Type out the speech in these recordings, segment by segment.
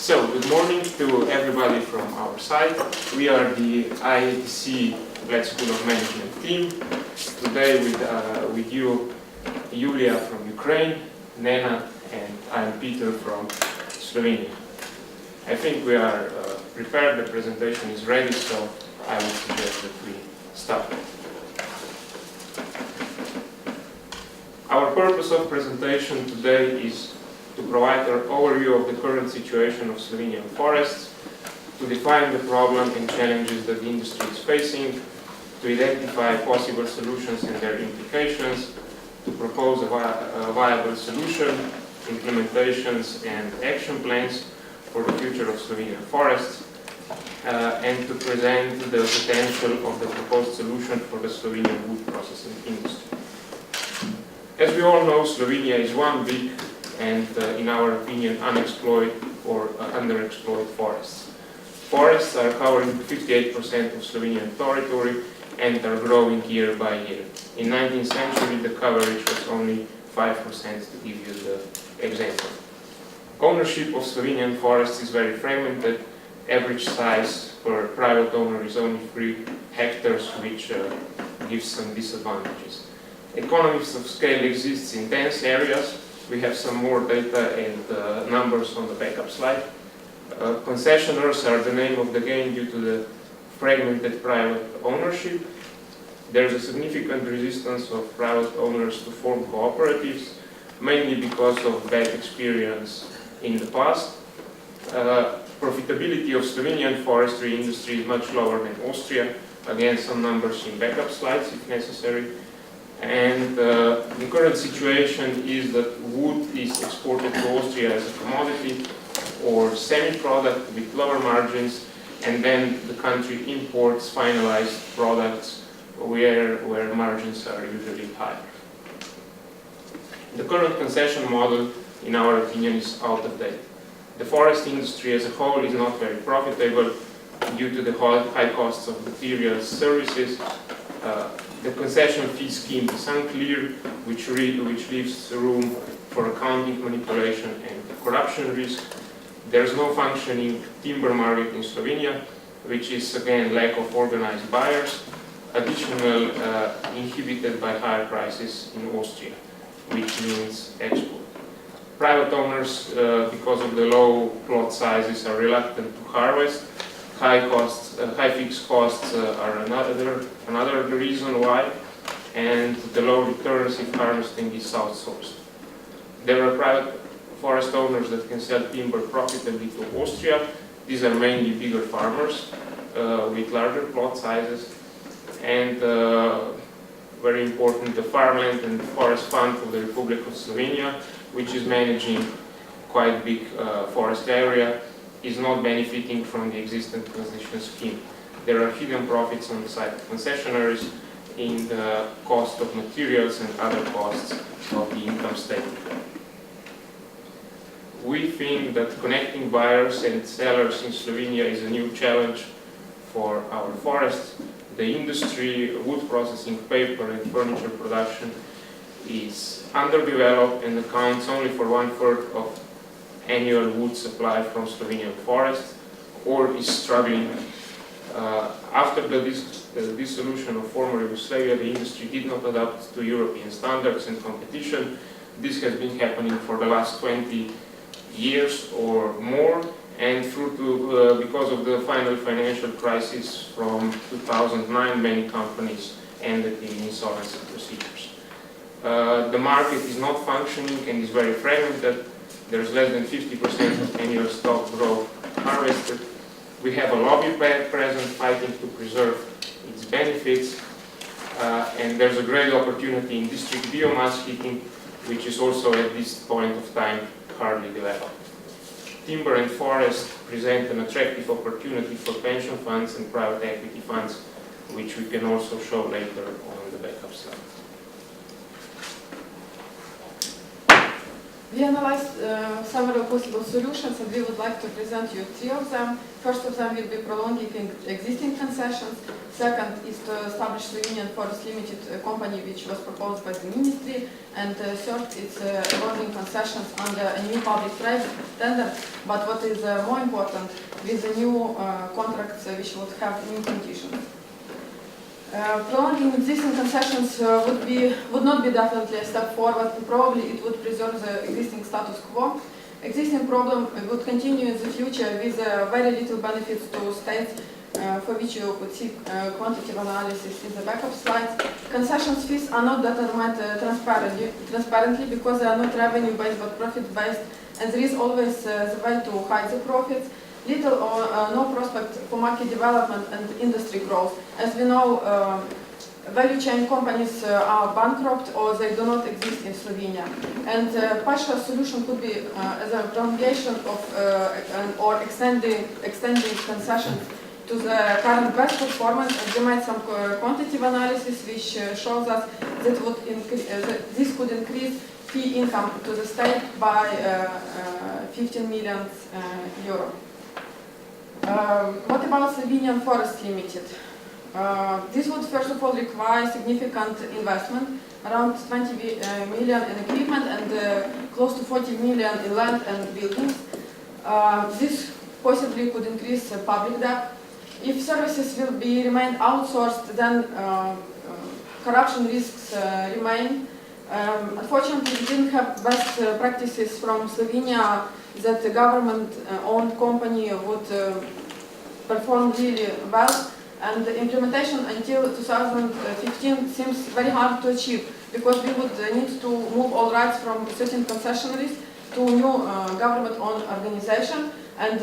So, good morning to everybody from our side. We are the IEDC Bled School of Management team. Today with you, Iuliia from Ukraine, Nenad, and I'm Peter from Slovenia. I think we are prepared, the presentation is ready, so I would suggest that we start. Our purpose of presentation today is to provide an overview of the current situation of Slovenian forests, to define the problem and challenges that the industry is facing, to identify possible solutions and their implications, to propose a viable solution, implementations and action plans for the future of Slovenian forests, and to present the potential of the proposed solution for the Slovenian wood processing industry. As we all know, Slovenia is one big and, in our opinion, unexploited or underexploited forests. Forests are covering 58% of Slovenian territory and are growing year by year. In the 19th century, the coverage was only 5%, to give you the example. Ownership of Slovenian forests is very fragmented. Average size per private owner is only 3 hectares, which gives some disadvantages. Economies of scale exists in dense areas. We have some more data and numbers on the backup slide. Concessionaires are the name of the game due to the fragmented private ownership. There is a significant resistance of private owners to form cooperatives, mainly because of bad experience in the past. Profitability of Slovenian forestry industry is much lower than Austria. Again, some numbers in backup slides if necessary. And the current situation is that wood is exported to Austria as a commodity or semi-product with lower margins, and then the country imports finalized products where margins are usually higher. The current concession model, in our opinion, is out of date. The forest industry as a whole is not very profitable due to the high costs of materials, services. The concession fee scheme is unclear, which leaves room for accounting manipulation and corruption risk. There is no functioning timber market in Slovenia, which is again lack of organized buyers, additional inhibited by higher prices in Austria, which means export. Private owners, because of the low plot sizes, are reluctant to harvest. High fixed costs are another reason why, and the low returns if harvesting is outsourced. There are private forest owners that can sell timber profitably to Austria. These are mainly bigger farmers with larger plot sizes, and very important, the Farmland and Forest Fund of the Republic of Slovenia, which is managing quite big forest area, is not benefiting from the existing concession scheme. There are hidden profits on the side of concessionaires in the cost of materials and other costs of the income statement. We think that connecting buyers and sellers in Slovenia is a new challenge for our forests. The industry, wood processing, paper and furniture production is underdeveloped and accounts only for 1/3 of annual wood supply from Slovenian forests, or is struggling. After the dissolution of former Yugoslavia, the industry did not adapt to European standards and competition. This has been happening for the last 20 years or more, and because of the final financial crisis from 2009, many companies ended in insolvency procedures. The market is not functioning and is very fragmented. There's less than 50% of annual stock growth harvested. We have a lobby present fighting to preserve its benefits, and there's a great opportunity in district biomass heating, which is also at this point of time hardly developed. Timber and forest present an attractive opportunity for pension funds and private equity funds, which we can also show later on the backup slide. We analyzed several possible solutions, and we would like to present you 3 of them. First of them will be prolonging existing concessions. Second is to establish Slovenian Forest Limited company, which was proposed by the ministry. And third is awarding concessions under a new public-private tender. But what is more important, with the new contracts which would have new conditions. Prolonging existing concessions would not be definitely a step forward. Probably it would preserve the existing status quo. Existing problem would continue in the future with very little benefits to states, for which you could see quantitative analysis in the backup slides. Concessions fees are not determined transparently because they are not revenue-based but profit-based, and there is always the way to hide the profits. Little or no prospect for market development and industry growth. As we know, value chain companies are bankrupt or they do not exist in Slovenia. And partial solution could be as a prolongation of or extending concessions to the current best performance, and we made some quantitative analysis which shows us that this could increase fee income to the state by 15 million euro. What about Slovenian Forest Limited? This would first of all require significant investment, around 20 million in equipment and close to 40 million in land and buildings. This possibly could increase public debt. If services will remain outsourced, then corruption risks remain. Unfortunately, we didn't have best practices from Slovenia that the government-owned company would perform really well, and the implementation until 2015 seems very hard to achieve because we would need to move all rights from certain concessionaries to new government-owned organization, and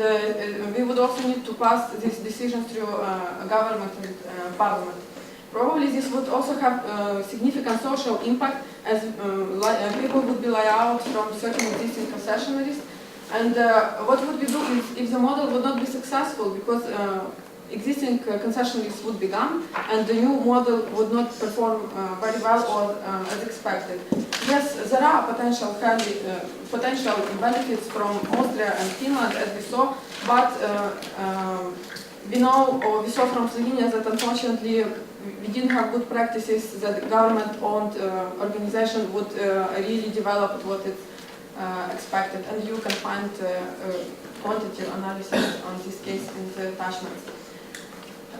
we would also need to pass these decisions through government and parliament. Probably this would also have significant social impact as people would be laid out from certain existing concessionaries. And what would we do if the model would not be successful because existing concessionaries would be gone and the new model would not perform very well or as expected? Yes, there are potential benefits from Austria and Finland, as we saw, but we know, or we saw from Slovenia, that unfortunately we didn't have good practices that the government-owned organization would really develop what it's expected, and you can find quantitative analysis on this case in the attachments.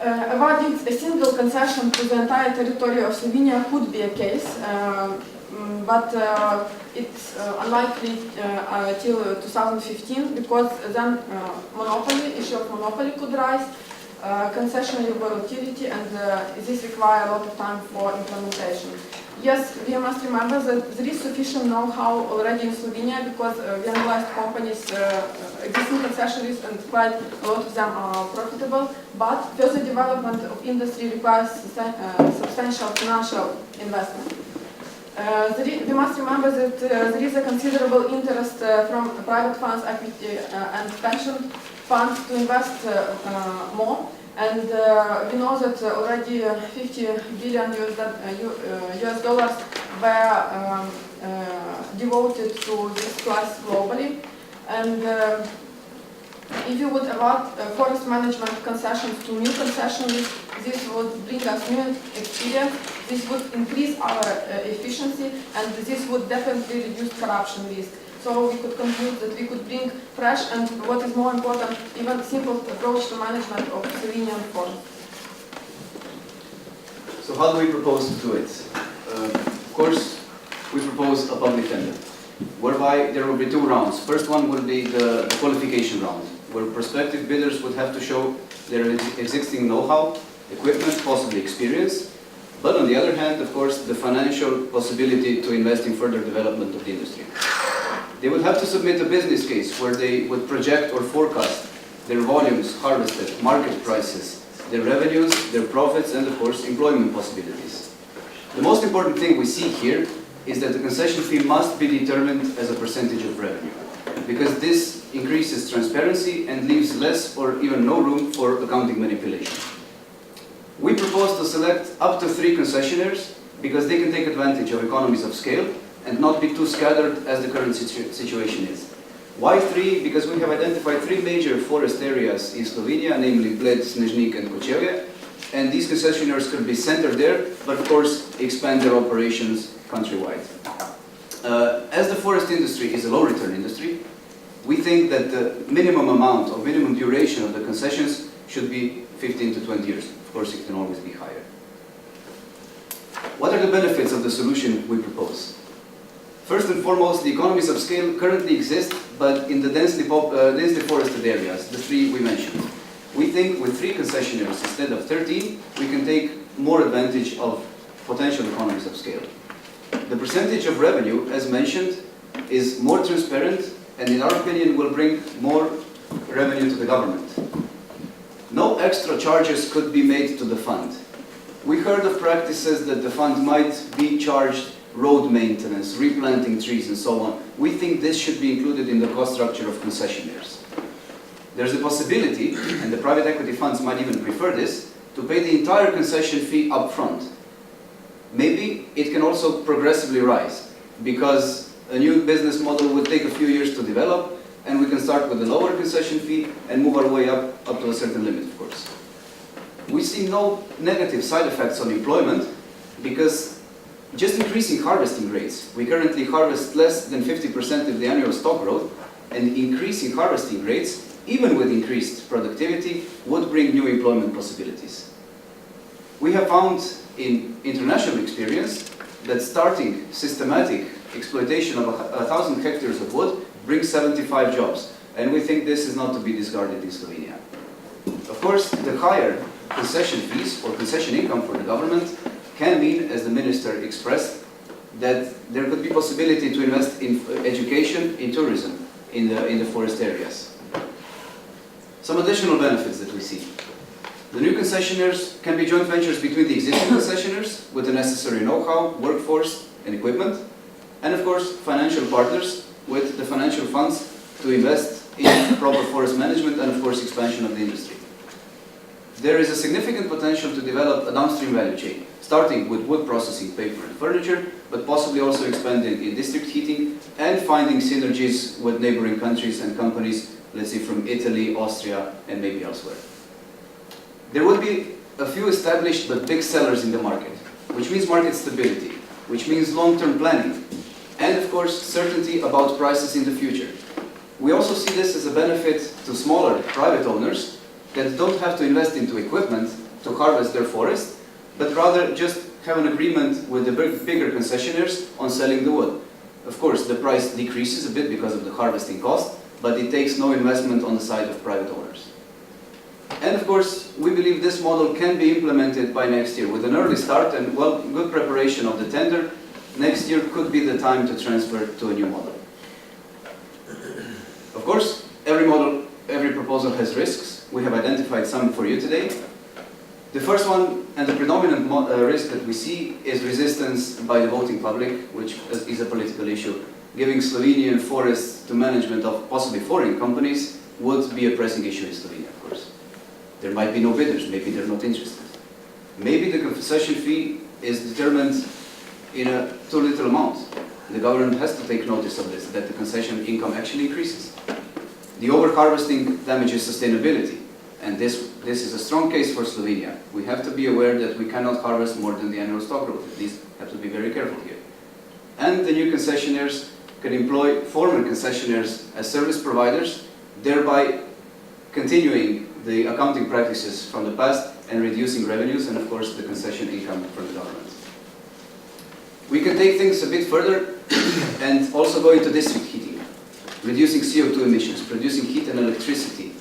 Awarding a single concession to the entire territory of Slovenia could be a case, but it's unlikely till 2015 because then issue of monopoly could rise, concessionary volatility, and this requires a lot of time for implementation. Yes, we must remember that there is sufficient know-how already in Slovenia because we analyzed companies, existing concessionaries, and quite a lot of them are profitable, but further development of industry requires substantial financial investment. We must remember that there is a considerable interest from private funds, equity, and pension funds to invest more. And we know that already 50 billion US dollars were devoted to this class globally. And if you would award forest management concessions to new concessionaries, this would bring us new experience, this would increase our efficiency, and this would definitely reduce corruption risk. So we could conclude that we could bring fresh and, what is more important, even simple approach to management of Slovenian forests. So how do we propose to do it? Of course, we propose a public tender, whereby there will be 2 rounds. First one will be the qualification round, where prospective bidders would have to show their existing know-how, equipment, possibly experience, but on the other hand, of course, the financial possibility to invest in further development of the industry. They would have to submit a business case where they would project or forecast their volumes harvested, market prices, their revenues, their profits, and of course, employment possibilities. The most important thing we see here is that the concession fee must be determined as a percentage of revenue, because this increases transparency and leaves less or even no room for accounting manipulation. We propose to select up to 3 concessionaires because they can take advantage of economies of scale and not be too scattered as the current situation is. Why 3? Because we have identified 3 major forest areas in Slovenia, namely Bled, Snežnik and Kočevje, and these concessionaires could be centered there, but of course expand their operations countrywide. As the forest industry is a low return industry, we think that the minimum amount or minimum duration of the concessions should be 15 to 20 years. Of course, it can always be higher. What are the benefits of the solution we propose? First and foremost, the economies of scale currently exist, but in the densely forested areas, the 3 we mentioned. We think with 3 concessionaires instead of 13, we can take more advantage of potential economies of scale. The percentage of revenue, as mentioned, is more transparent and in our opinion will bring more revenue to the government. No extra charges could be made to the fund. We heard of practices that the fund might be charged road maintenance, replanting trees and so on. We think this should be included in the cost structure of concessionaires. There's a possibility, and the private equity funds might even prefer this, to pay the entire concession fee up front. Maybe it can also progressively rise, because a new business model would take a few years to develop, and we can start with a lower concession fee and move our way up to a certain limit, of course. We see no negative side effects on employment, because just increasing harvesting rates, we currently harvest less than 50% of the annual stock growth, and increasing harvesting rates, even with increased productivity, would bring new employment possibilities. We have found in international experience that starting systematic exploitation of 1,000 hectares of wood brings 75 jobs, and we think this is not to be discarded in Slovenia. Of course, the higher concession fees or concession income for the government can mean, as the minister expressed, that there could be possibility to invest in education, in tourism, in the forest areas. Some additional benefits that we see. The new concessionaires can be joint ventures between the existing concessionaires with the necessary know-how, workforce and equipment, and of course financial partners with the financial funds to invest in proper forest management and of course expansion of the industry. There is a significant potential to develop a downstream value chain, starting with wood processing, paper and furniture, but possibly also expanding in district heating and finding synergies with neighboring countries and companies, let's say from Italy, Austria and maybe elsewhere. There would be a few established but big sellers in the market, which means market stability, which means long-term planning, and of course certainty about prices in the future. We also see this as a benefit to smaller private owners that don't have to invest into equipment to harvest their forest, but rather just have an agreement with the bigger concessionaires on selling the wood. Of course, the price decreases a bit because of the harvesting cost, but it takes no investment on the side of private owners. And of course, we believe this model can be implemented by next year. With an early start and good preparation of the tender, next year could be the time to transfer to a new model. Of course, every proposal has risks. We have identified some for you today. The first one, and the predominant risk that we see, is resistance by the voting public, which is a political issue. Giving Slovenian forests to management of possibly foreign companies would be a pressing issue in Slovenia, of course. There might be no bidders, maybe they're not interested. Maybe the concession fee is determined in a too little amount. The government has to take notice of this, that the concession income actually increases. The overharvesting damages sustainability, and this is a strong case for Slovenia. We have to be aware that we cannot harvest more than the annual stock growth. These have to be very careful here. And the new concessionaires can employ former concessionaires as service providers, thereby continuing the accounting practices from the past and reducing revenues and of course the concession income from the government. We can take things a bit further and also go into district heating, reducing CO2 emissions, producing heat and electricity,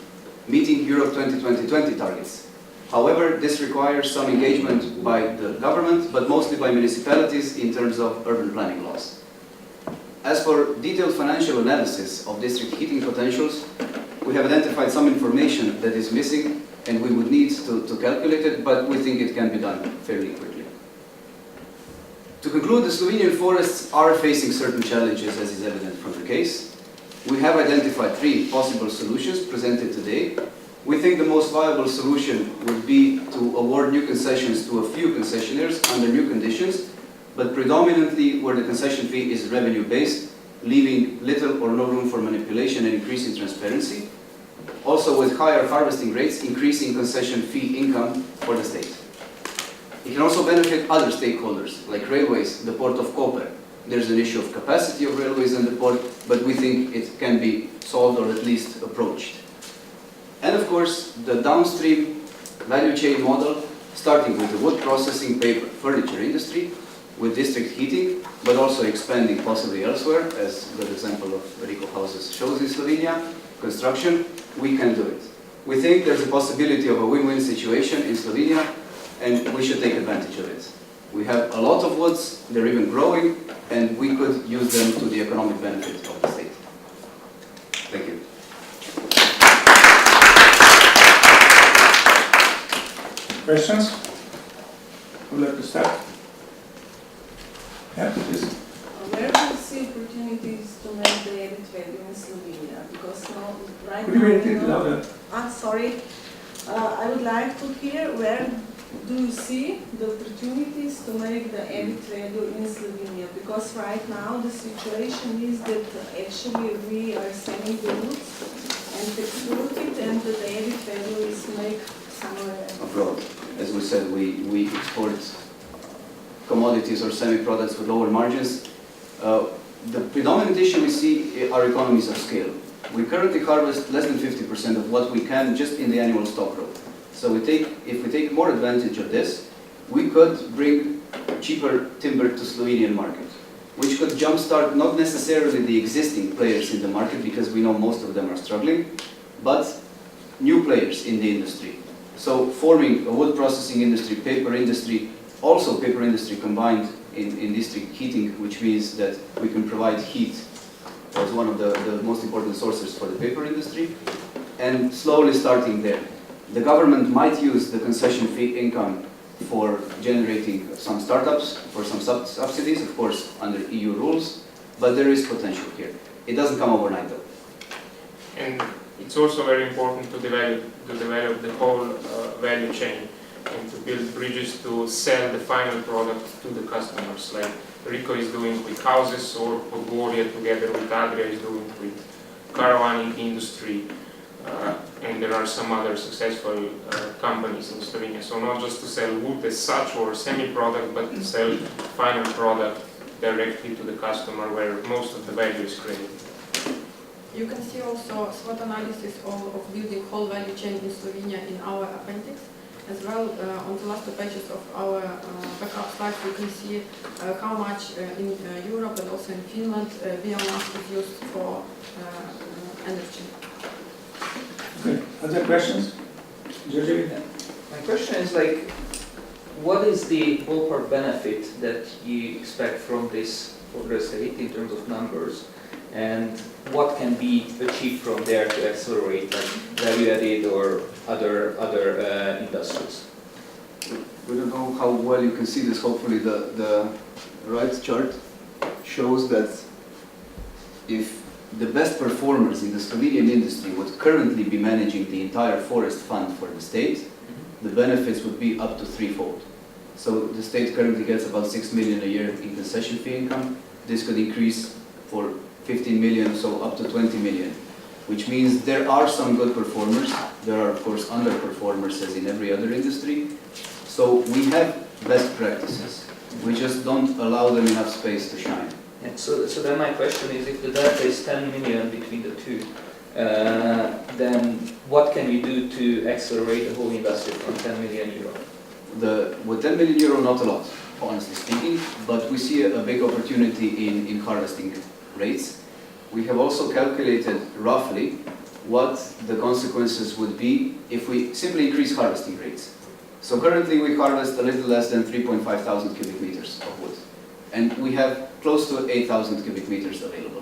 meeting Europe 2020 targets. However, this requires some engagement by the government, but mostly by municipalities in terms of urban planning laws. As for detailed financial analysis of district heating potentials, we have identified some information that is missing and we would need to calculate it, but we think it can be done fairly quickly. To conclude, the Slovenian forests are facing certain challenges, as is evident from the case. We have identified 3 possible solutions presented today. We think the most viable solution would be to award new concessions to a few concessionaires under new conditions, but predominantly where the concession fee is revenue-based, leaving little or no room for manipulation and increasing transparency. Also with higher harvesting rates, increasing concession fee income for the state. It can also benefit other stakeholders, like railways, the port of Koper. There's an issue of capacity of railways in the port, but we think it can be solved or at least approached. And of course, the downstream value chain model, starting with the wood processing, paper, furniture industry, with district heating, but also expanding possibly elsewhere, as the example of Rico houses shows in Slovenia, construction, we can do it. We think there's a possibility of a win-win situation in Slovenia, and we should take advantage of it. We have a lot of woods, they're even growing, and we could use them to the economic benefit of the state. Thank you. Questions? Who would like to start? Yeah, please. Where do you see opportunities to make the added value in Slovenia? Because now, right Could you repeat it now, louder? sorry. I would like to hear where do you see the opportunities to make the added value in Slovenia? Because right now the situation is that actually we are selling the goods and export it, and the added value is made somewhere else. Abroad. As we said, we export commodities or semi-products with lower margins. The predominant issue we see are economies of scale. We currently harvest less than 50% of what we can just in the annual stock growth. So if we take more advantage of this, we could bring cheaper timber to Slovenian market, which could jumpstart not necessarily the existing players in the market, because we know most of them are struggling, but new players in the industry. So forming a wood processing industry, paper industry, also paper industry combined in district heating, which means that we can provide heat as one of the most important sources for the paper industry, and slowly starting there. The government might use the concession fee income for generating some startups, for some subsidies, of course, under EU rules, but there is potential here. It doesn't come overnight, though. And it's also very important to develop the whole value chain and to build bridges to sell the final product to the customers, like Rico is doing with houses, or Podgorje together with Adria is doing with caravanning industry, and there are some other successful companies in Slovenia. So not just to sell wood as such or semi-product, but to sell final product directly to the customer, where most of the value is created. You can see also SWOT analysis of building whole value chain in Slovenia in our appendix. As well, on the last two pages of our backup slides, you can see how much in Europe and also in Finland biomass is used for energy. Okay. Other questions? Georgie? My question is what is the ballpark benefit that you expect from this for the state in terms of numbers, and what can be achieved from there to accelerate value added or other industries? We don't know how well you can see this. Hopefully the right chart shows that if the best performers in the Slovenian industry would currently be managing the entire forest fund for the state, the benefits would be up to threefold. So the state currently gets about 6 million a year in concession fee income. This could increase for 15 million, so up to 20 million, which means there are some good performers. There are, of course, underperformers, as in every other industry. So we have best practices. We just don't allow them enough space to shine. Yeah, so then my question is, if the delta is 10 million between the two, then what can you do to accelerate the whole industry from 10 million euro? With 10 million euro, not a lot, honestly speaking, but we see a big opportunity in harvesting rates. We have also calculated roughly what the consequences would be if we simply increase harvesting rates. So currently we harvest a little less than 3,500 cubic meters of wood, and we have close to 8,000 cubic meters available.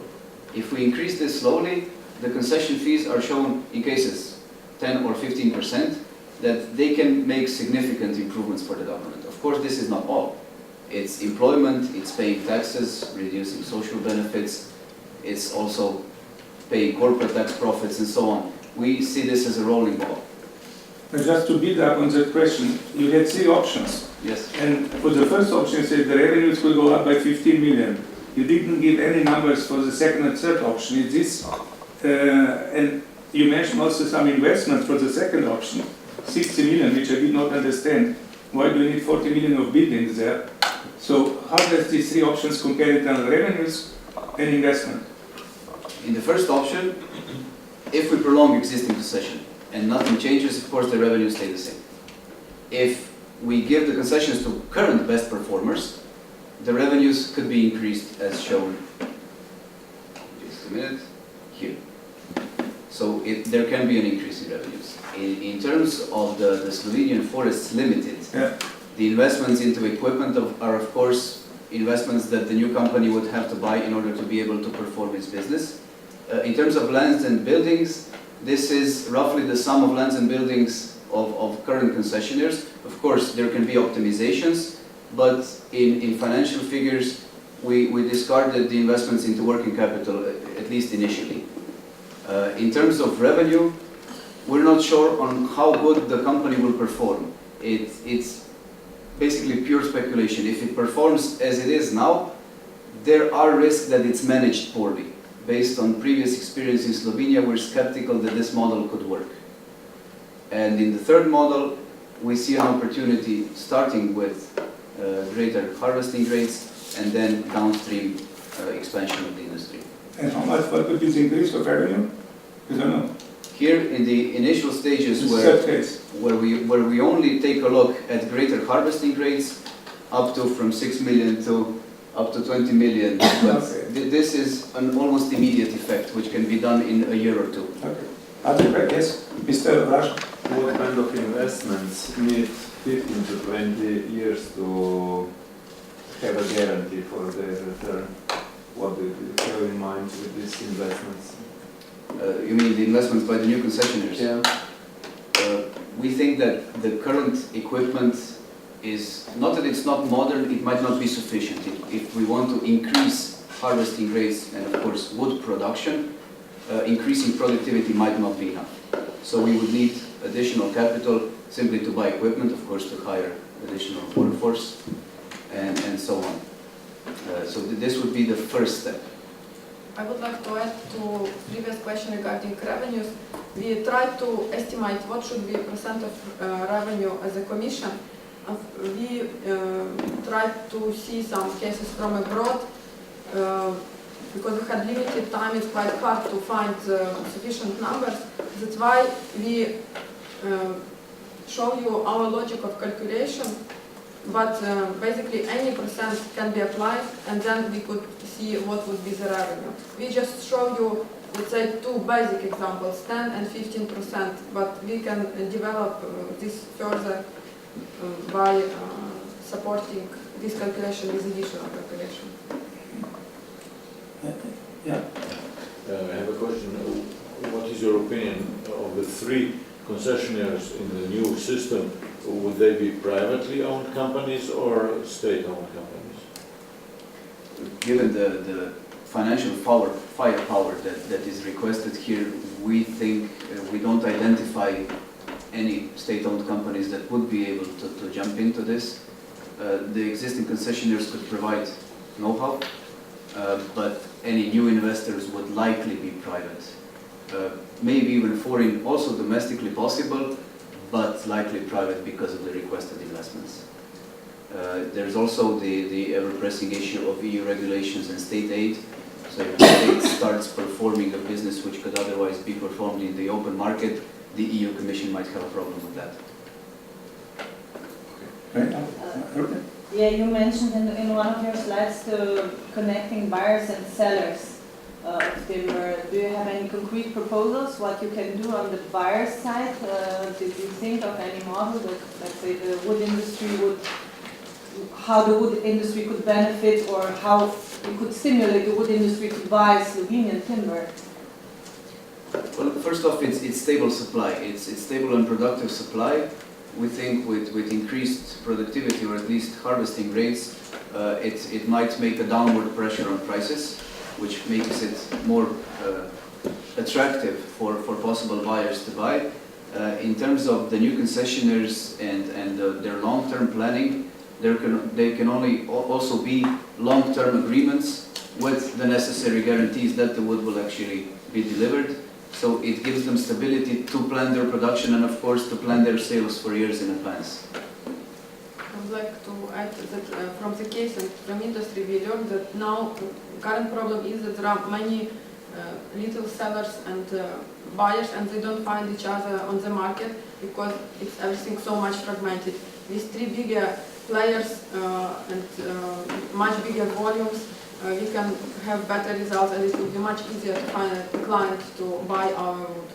If we increase this slowly, the concession fees are shown in cases 10 or 15%, that they can make significant improvements for the government. Of course, this is not all. It's employment, it's paying taxes, reducing social benefits, it's also paying corporate tax profits and so on. We see this as a rolling ball. Just to build up on that question, you had three options. Yes. And for the first option, you said the revenues will go up by 15 million. You didn't give any numbers for the second and third option. Is this, and you mentioned also some investments for the second option, 60 million, which I did not understand. Why do you need 40 million of buildings there? So how does these three options compare in terms of revenues and investment? In the first option, if we prolong existing concession and nothing changes, of course the revenues stay the same. If we give the concessions to current best performers, the revenues could be increased as shown, just a minute, here. So there can be an increase in revenues. In terms of the Slovenian Forests Limited, the investments into equipment are of course investments that the new company would have to buy in order to be able to perform its business. In terms of lands and buildings, this is roughly the sum of lands and buildings of current concessionaires. Of course, there can be optimizations, but in financial figures, we discarded the investments into working capital, at least initially. In terms of revenue, we're not sure on how good the company will perform. It's basically pure speculation. If it performs as it is now, there are risks that it's managed poorly. Based on previous experience in Slovenia, we're skeptical that this model could work. And in the third model, we see an opportunity starting with greater harvesting rates and then downstream expansion of the industry. And how much what would be the increase of revenue? I don't know. Here in the initial stages The where we only take a look at greater harvesting rates up to from 6 million to up to 20 million. But this is an almost immediate effect which can be done in a year or two. Okay. Yes, Mr. Raj. What kind of investments need 15 to 20 years to have a guarantee for their return? What do you have in mind with these investments? You mean the investments by the new concessionaires? Yeah. We think that the current equipment is, not that it's not modern, it might not be sufficient. If we want to increase harvesting rates and of course wood production, increasing productivity might not be enough. So we would need additional capital simply to buy equipment, of course to hire additional workforce and so on. So this would be the first step. I would like to add to previous question regarding revenues. We tried to estimate what should be percent of revenue as a commission. We tried to see some cases from abroad. Because we had limited time, it's quite hard to find sufficient numbers. That's why we show you our logic of calculation. But basically any percent can be applied and then we could see what would be the revenue. We just show you, let's say, two basic examples, 10 and 15%, but we can develop this further by supporting this calculation with additional calculation. Yeah. I have a question. What is your opinion of the three concessionaires in the new system? Would they be privately owned companies or state-owned companies? Given the financial firepower that is requested here, we think we don't identify any state-owned companies that would be able to jump into this. The existing concessionaires could provide know-how, but any new investors would likely be private. Maybe even foreign, also domestically possible, but likely private because of the requested investments. There's also the ever-pressing issue of EU regulations and state aid. So if the state starts performing a business which could otherwise be performed in the open market, the EU Commission might have a problem with that. Okay. Yeah, you mentioned in one of your slides the connecting buyers and sellers of timber. Do you have any concrete proposals what you can do on the buyer side? Did you think of any model that, let's say, the wood industry would, how the wood industry could benefit, or how it could stimulate the wood industry to buy Slovenian timber? Well, first off, it's stable supply. It's stable and productive supply. We think with increased productivity, or at least harvesting rates, it might make a downward pressure on prices, which makes it more attractive for possible buyers to buy. In terms of the new concessionaires and their long-term planning, they can only also be long-term agreements with the necessary guarantees that the wood will actually be delivered. So it gives them stability to plan their production and of course to plan their sales for years in advance. I would like to add that from the case and from industry we learned that now current problem is that there are many little sellers and buyers and they don't find each other on the market because it's everything so much fragmented. With three bigger players and much bigger volumes, we can have better results and it will be much easier to find a client to buy our wood.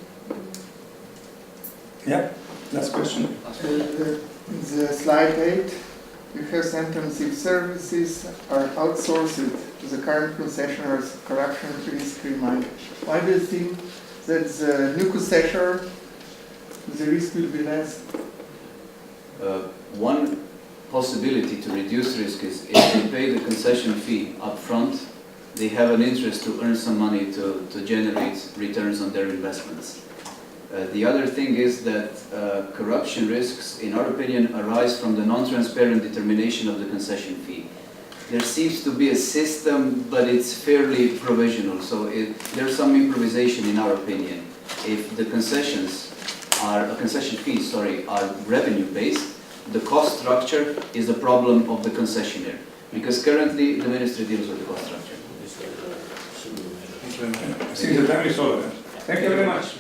Yeah, last question. The slide 8, you have sentence if services are outsourced to the current concessionaires, corruption risk remains. Why do you think that the new concessionaire, the risk will be less? One possibility to reduce risk is if they pay the concession fee up front, they have an interest to earn some money to generate returns on their investments. The other thing is that corruption risks, in our opinion, arise from the non-transparent determination of the concession fee. There seems to be a system, but it's fairly provisional, so there's some improvisation in our opinion. If the concession fees are revenue-based, the cost structure is the problem of the concessionaire, because currently the ministry deals with the cost structure. I think the time is over. Thank you very much.